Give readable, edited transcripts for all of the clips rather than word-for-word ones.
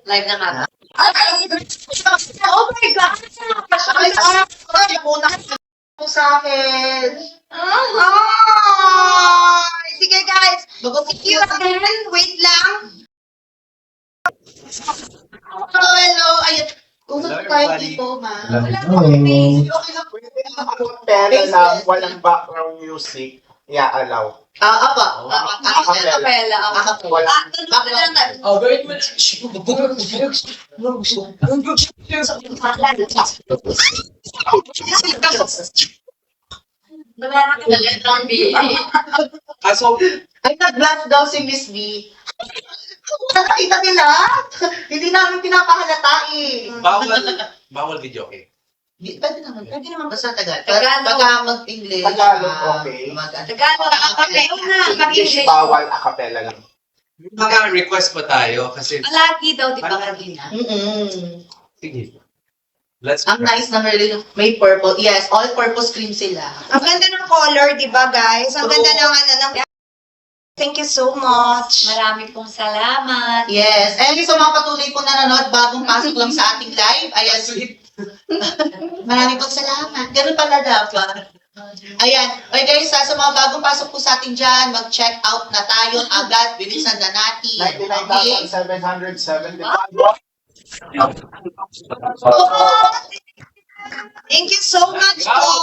Live na nga. Oh my God! Muna sa akin. Sige guys. See you again. Wait lang. Hello. Ayun. Usap tayo dito, ma. Okay lang. Pero lang, walang background music, i-allow. Apa. Acapella. Wala. Oh, gawin mo na. Ay, nag-blush daw si Miss B. Nakakita nila? Hindi namin pinapahalata eh. Bawal video, okay? Pwede naman. Basta Tagalog. Tagalog. Pagka mag-English. Tagalog, okay. Tagalog, acapella na. English bawal, acapella lang. Mag-request pa tayo kasi... Palagi daw, di ba? Palagi. Sige. Let's Ang nice na may purple. Yes, all-purpose cream sila. Ang ganda ng color, di ba guys? Ang ganda ng ng... Thank you so much. Marami pong salamat. Yes. And so mga patuloy po nanonood, bagong pasok lang sa ating live. Ayan, sweet. Maraming pong salamat. Ganun pala dapat. Ayan. Okay guys, sa mga bagong pasok po sa atin dyan, mag-check out na tayo agad. Bilisan na natin. 99,775. Thank you so much po.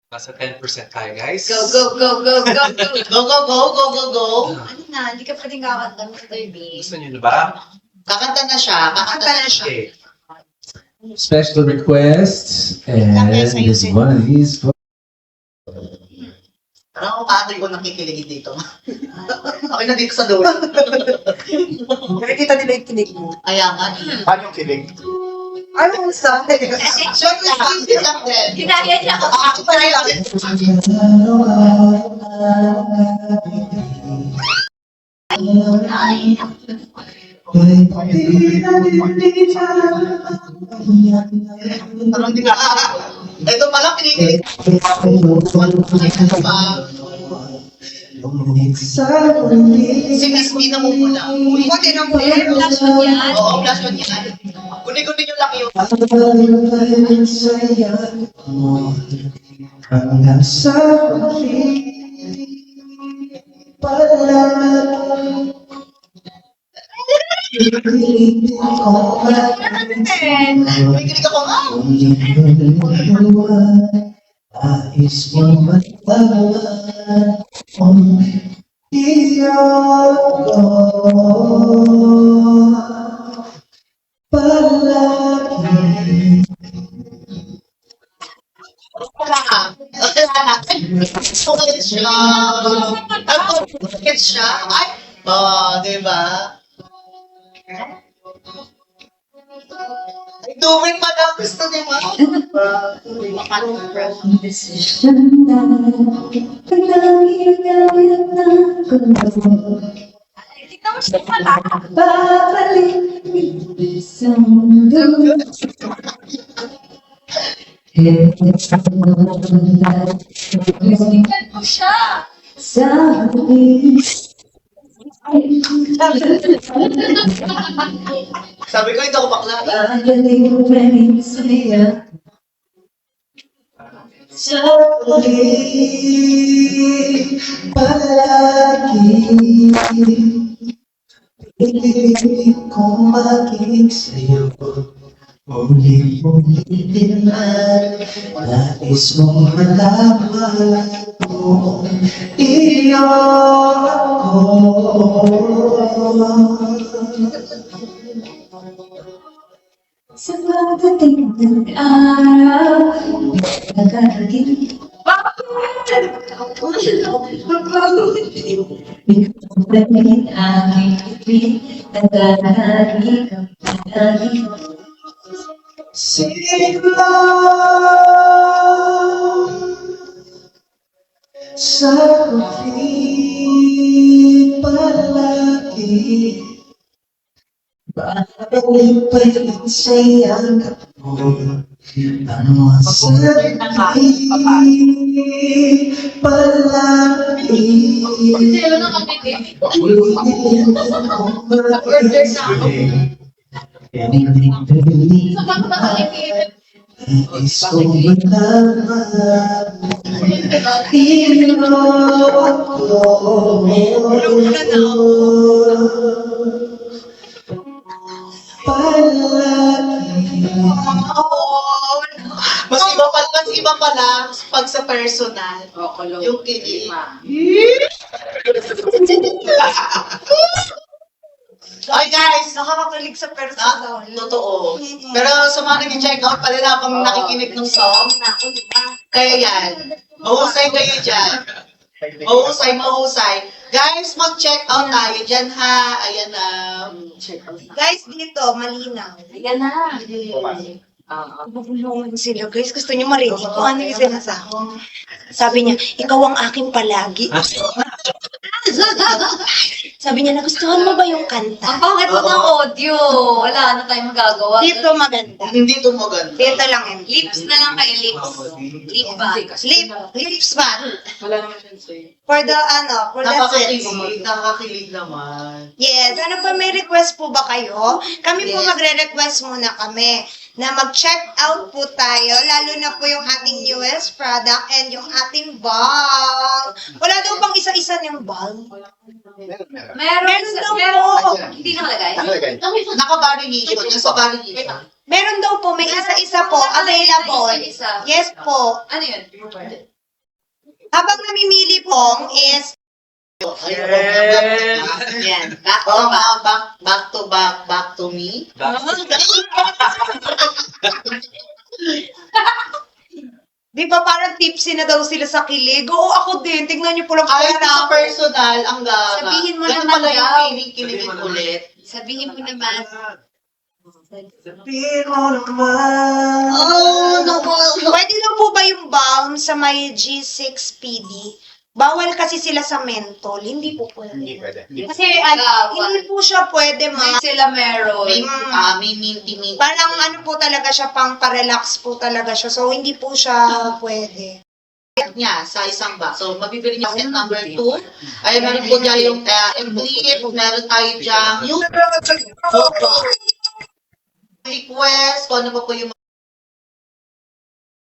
Nasa 10% tayo, guys. Go. Go, go, go. Ano na, hindi ka pwedeng kakanta mo sa baby. Gusto niyo na ba? Kakanta na siya. Okay. Special requests, and this one of these. Parang ako paatoy ko nakikilig dito. Okay na dito sa dulo. Nakikita nila yung kinig mo. Ayan nga. Paano yung kilig? Ano sa Short lang din. Hinaya niya ako. Ako pa rin lang. Parang di na. Ito pala kinikilig. Si Miss B na mumula. Pati ng color. Flash mo yan. Oo, flash mo yan. Kunin yung laki yun. Hanggang sa Kinikilig ako nga. Ais mo matawag ko palagi. Kulit siya. Kulit siya. Ay, diba? Ay, doing pa daw gusto, diba? Decision na pinangigawin na Tignan mo siya pala. babalik sa mundo. Tignan mo siya. Sa akin. Sabi ko, ito ako bakla. Babalik pa rin sa'yo. Sa huli, palagi pilit kong maging sa'yo. Muli-muli din man, nais mong malaman kung iyo ako. Sa pagdating ng araw, nagkakagiling. Ikaw na rin aking ibig, nagkakagiling. Sigla sa huli palagi. Babalik pa rin sa yakap mo. Ang sabi palagi Hindi, wala nang kapitid. So, bakit nakakikip? Nais ko malaman Mas iba pala pag sa personal. Yung kilig. Okay guys, Nakakakilig sa personal. totoo. Pero sa mga nag-check out, pala na kami nakikinig ng song. Kaya yan, mahusay kayo dyan. Mahusay. Guys, mag-check out tayo dyan ha. Ayan na. Guys, dito, malinaw. Ayan na. Bubulungan sila, guys. Gusto niyo marinig kung ano yung sinasabi. Sabi niya, ikaw ang aking palagi. Sabi niya, nagustuhan mo ba yung Ang kanta? pangit mo ng audio. Wala na tayong magagawa. Dito maganda. Hindi tumaganda. Dito lang yung Lips na lang kayo, lips. Lip ba? lips ba? For the, for the Nakakakilig. Nakakakilig naman. Yes, ano pa, may request po ba kayo? Kami po Yes. magre-request muna kami na mag-check out po tayo, lalo na po yung ating newest product and yung ating balm. Wala daw bang isa-isa ng balm? Meron daw meron po. Hindi nakalagay? Nakalagay. Naka-variation. Yung sa variation. Meron daw po, may isa-isa po, available. Isa-isa. Yes po. Ano yun? Habang namimili po is, Yan. Back to Oh, back. back to me. di ba parang tipsy na daw sila sa kilig? Oo, ako din. Tignan niyo po lang Kahit kaya sa ako. personal, ang gaga. Sabihin mo Ganun naman pala yung daw. feeling, kiligin ulit. Sabihin mo naman. Oh, no. Pwede na po ba yung balm sa may G6 PD? Bawal kasi sila sa mentol. Hindi po Hindi pwede. pwede. Kasi hindi po siya pwede May sila meron. May minty. parang ano po talaga siya, pang parelax po talaga siya. So, hindi po siya pwede. Niya sa isang box. So, mabibili niya set number 2. Ay, meron po dyan yung clip. Meron tayo dyan yung request. Kung ano pa po yung